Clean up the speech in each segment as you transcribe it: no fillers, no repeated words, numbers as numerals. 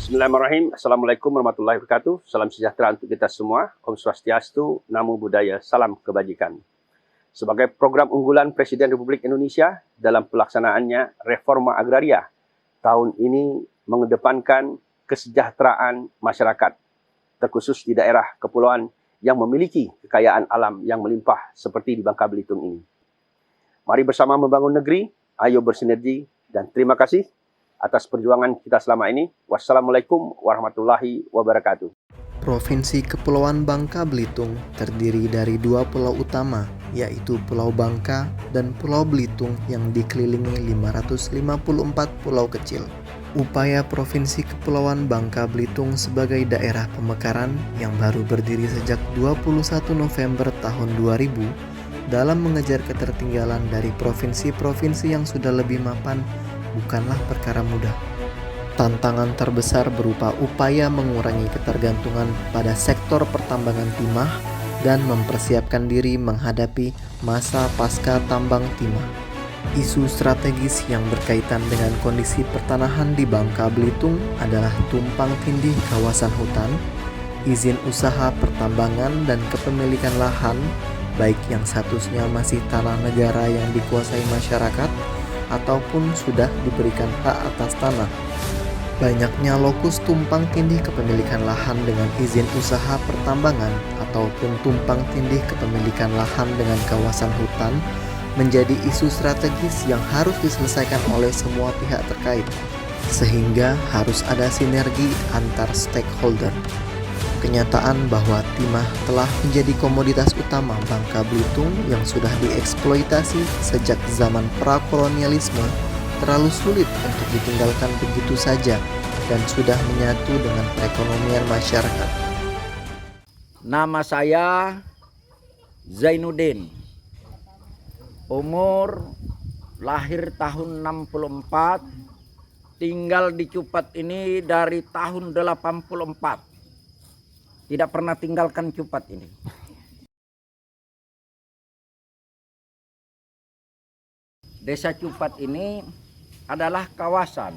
Bismillahirrahmanirrahim. Assalamualaikum warahmatullahi wabarakatuh. Salam sejahtera untuk kita semua. Om Swastiastu, Namo Buddhaya, salam kebajikan. Sebagai program unggulan Presiden Republik Indonesia dalam pelaksanaannya reforma agraria, tahun ini mengedepankan kesejahteraan masyarakat, terkhusus di daerah kepulauan yang memiliki kekayaan alam yang melimpah seperti di Bangka Belitung ini. Mari bersama membangun negeri, ayo bersinergi, dan terima kasih atas perjuangan kita selama ini. Wassalamualaikum warahmatullahi wabarakatuh. Provinsi Kepulauan Bangka Belitung terdiri dari dua pulau utama, yaitu Pulau Bangka dan Pulau Belitung yang dikelilingi 554 pulau kecil. Upaya Provinsi Kepulauan Bangka Belitung sebagai daerah pemekaran yang baru berdiri sejak 21 November tahun 2000 dalam mengejar ketertinggalan dari provinsi-provinsi yang sudah lebih mapan bukanlah perkara mudah. Tantangan terbesar berupa upaya mengurangi ketergantungan pada sektor pertambangan timah dan mempersiapkan diri menghadapi masa pasca tambang timah. Isu strategis yang berkaitan dengan kondisi pertanahan di Bangka Belitung adalah tumpang tindih kawasan hutan, izin usaha pertambangan dan kepemilikan lahan, baik yang statusnya masih tanah negara yang dikuasai masyarakat ataupun sudah diberikan hak atas tanah. Banyaknya lokus tumpang tindih kepemilikan lahan dengan izin usaha pertambangan ataupun tumpang tindih kepemilikan lahan dengan kawasan hutan menjadi isu strategis yang harus diselesaikan oleh semua pihak terkait, sehingga harus ada sinergi antar stakeholder. Kenyataan bahwa timah telah menjadi komoditas utama Bangka Belitung yang sudah dieksploitasi sejak zaman prakolonialisme terlalu sulit untuk ditinggalkan begitu saja dan sudah menyatu dengan perekonomian masyarakat. Nama saya Zainuddin. Umur lahir tahun 64, tinggal di Cupat ini dari tahun 84. Tidak pernah tinggalkan Cupat ini. Desa Cupat ini adalah kawasan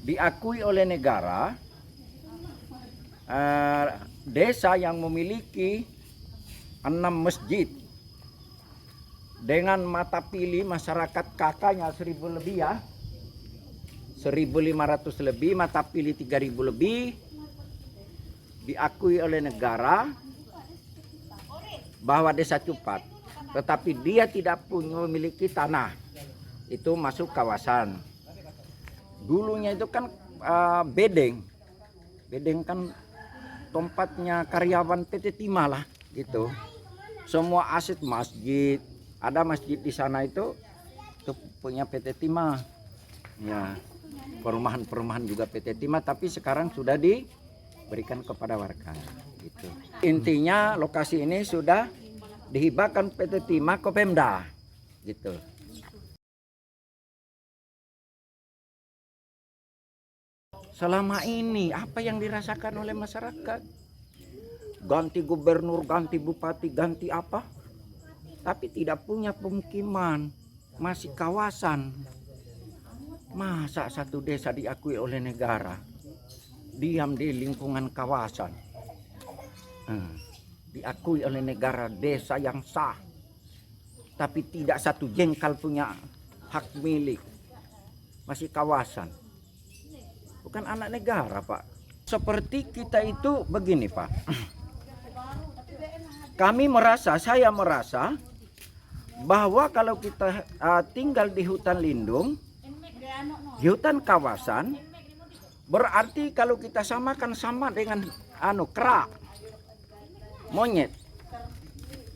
diakui oleh negara, desa yang memiliki 6 masjid dengan mata pilih masyarakat kakaknya 1000 lebih ya, 1500 lebih, mata pilih 3000 lebih, diakui oleh negara bahwa desa Cupat, tetapi dia tidak memiliki tanah, itu masuk kawasan. Dulunya itu kan bedeng kan tempatnya karyawan PT Timah lah gitu. Semua aset masjid, ada masjid di sana itu punya PT Timah. Ya, perumahan juga PT Timah, tapi sekarang sudah diberikan kepada warga gitu. Intinya lokasi ini sudah dihibahkan PT Timah ke Pemda gitu. Selama ini apa yang dirasakan oleh masyarakat? Ganti gubernur, ganti bupati, ganti apa? Tapi tidak punya pemukiman, masih kawasan. Masa satu desa diakui oleh negara, diam di lingkungan kawasan, diakui oleh negara desa yang sah, tapi tidak satu jengkal punya hak milik, masih kawasan. Bukan anak negara, Pak. Seperti kita itu begini, Pak. Saya merasa bahwa kalau kita tinggal di hutan lindung, di hutan kawasan, berarti kalau kita samakan sama dengan kera, monyet.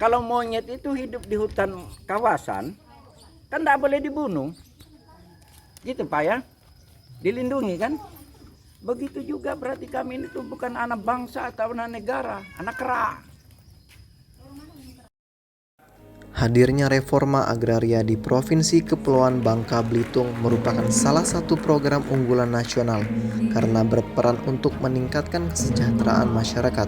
Kalau monyet itu hidup di hutan kawasan, kan tidak boleh dibunuh. Gitu Pak ya, dilindungi kan. Begitu juga berarti kami itu bukan anak bangsa atau anak negara, anak kera. Hadirnya reforma agraria di Provinsi Kepulauan Bangka Belitung merupakan salah satu program unggulan nasional karena berperan untuk meningkatkan kesejahteraan masyarakat.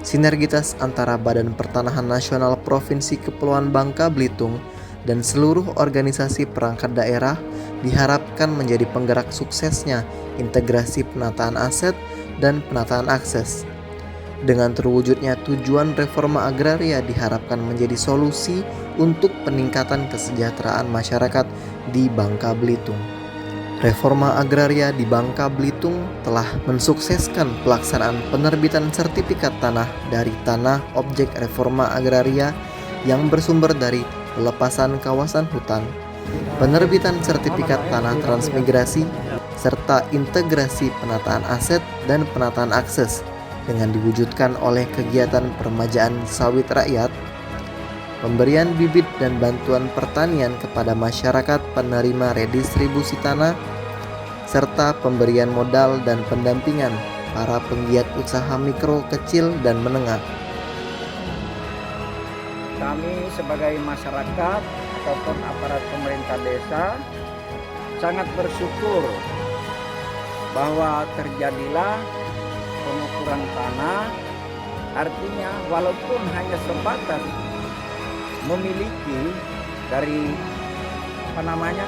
Sinergitas antara Badan Pertanahan Nasional Provinsi Kepulauan Bangka Belitung dan seluruh organisasi perangkat daerah diharapkan menjadi penggerak suksesnya integrasi penataan aset dan penataan akses. Dengan terwujudnya tujuan reforma agraria diharapkan menjadi solusi untuk peningkatan kesejahteraan masyarakat di Bangka Belitung. Reforma agraria di Bangka Belitung telah mensukseskan pelaksanaan penerbitan sertifikat tanah dari tanah objek reforma agraria yang bersumber dari pelepasan kawasan hutan, penerbitan sertifikat tanah transmigrasi, serta integrasi penataan aset dan penataan akses dengan diwujudkan oleh kegiatan peremajaan sawit rakyat, pemberian bibit dan bantuan pertanian kepada masyarakat penerima redistribusi tanah, serta pemberian modal dan pendampingan para penggiat usaha mikro, kecil, dan menengah. Kami sebagai masyarakat ataupun aparat pemerintah desa sangat bersyukur bahwa terjadilah pengukuran tanah, artinya walaupun hanya sebatas memiliki dari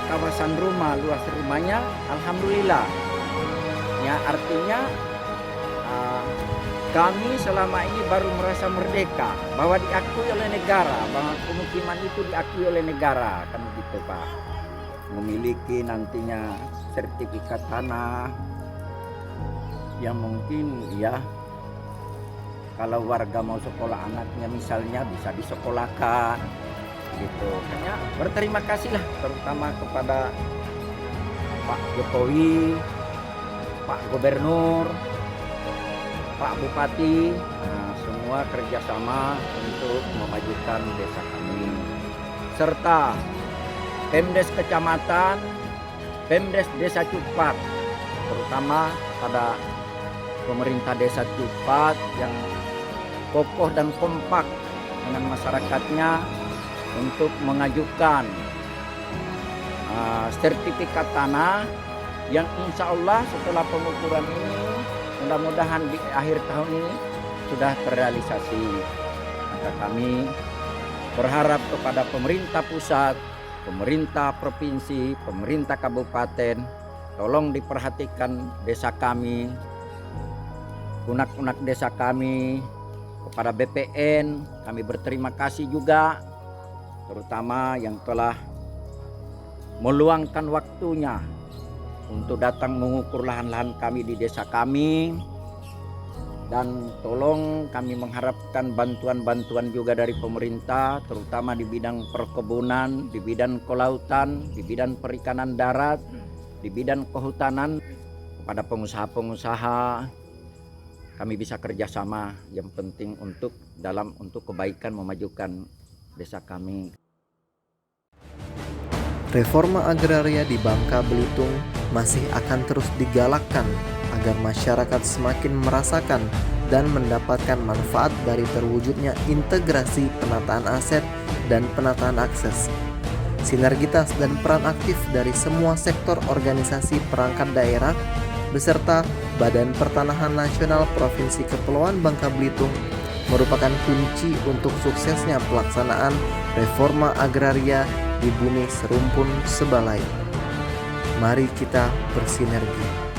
kawasan rumah, luas rumahnya, alhamdulillah. Ya, artinya kami selama ini baru merasa merdeka bahwa diakui oleh negara, bahwa pemukiman itu diakui oleh negara, kan begitu Pak. Memiliki nantinya sertifikat tanah yang mungkin ya kalau warga mau sekolah anaknya misalnya bisa disekolahkan gitu. Hanya berterima kasihlah terutama kepada Pak Jokowi, Pak Gubernur, Pak Bupati, semua kerjasama untuk memajukan desa kami, serta Pemdes Kecamatan, Pemdes Desa Cupat, terutama pada pemerintah Desa Cupat yang kokoh dan kompak dengan masyarakatnya untuk mengajukan sertifikat tanah yang insya Allah setelah pengukuran ini mudah-mudahan di akhir tahun ini sudah terrealisasi. Maka kami berharap kepada pemerintah pusat, pemerintah provinsi, pemerintah kabupaten, tolong diperhatikan desa kami, unak-unak desa kami. Kepada BPN kami berterima kasih juga, terutama yang telah meluangkan waktunya untuk datang mengukur lahan-lahan kami di desa kami. Dan tolong kami mengharapkan bantuan-bantuan juga dari pemerintah, terutama di bidang perkebunan, di bidang kelautan, di bidang perikanan darat, di bidang kehutanan. Kepada pengusaha-pengusaha kami bisa kerjasama, yang penting untuk kebaikan memajukan desa kami. Reforma agraria di Bangka Belitung masih akan terus digalakkan agar masyarakat semakin merasakan dan mendapatkan manfaat dari terwujudnya integrasi penataan aset dan penataan akses. Sinergitas dan peran aktif dari semua sektor organisasi perangkat daerah beserta Badan Pertanahan Nasional Provinsi Kepulauan Bangka Belitung merupakan kunci untuk suksesnya pelaksanaan reforma agraria di bumi serumpun sebalai. Mari kita bersinergi.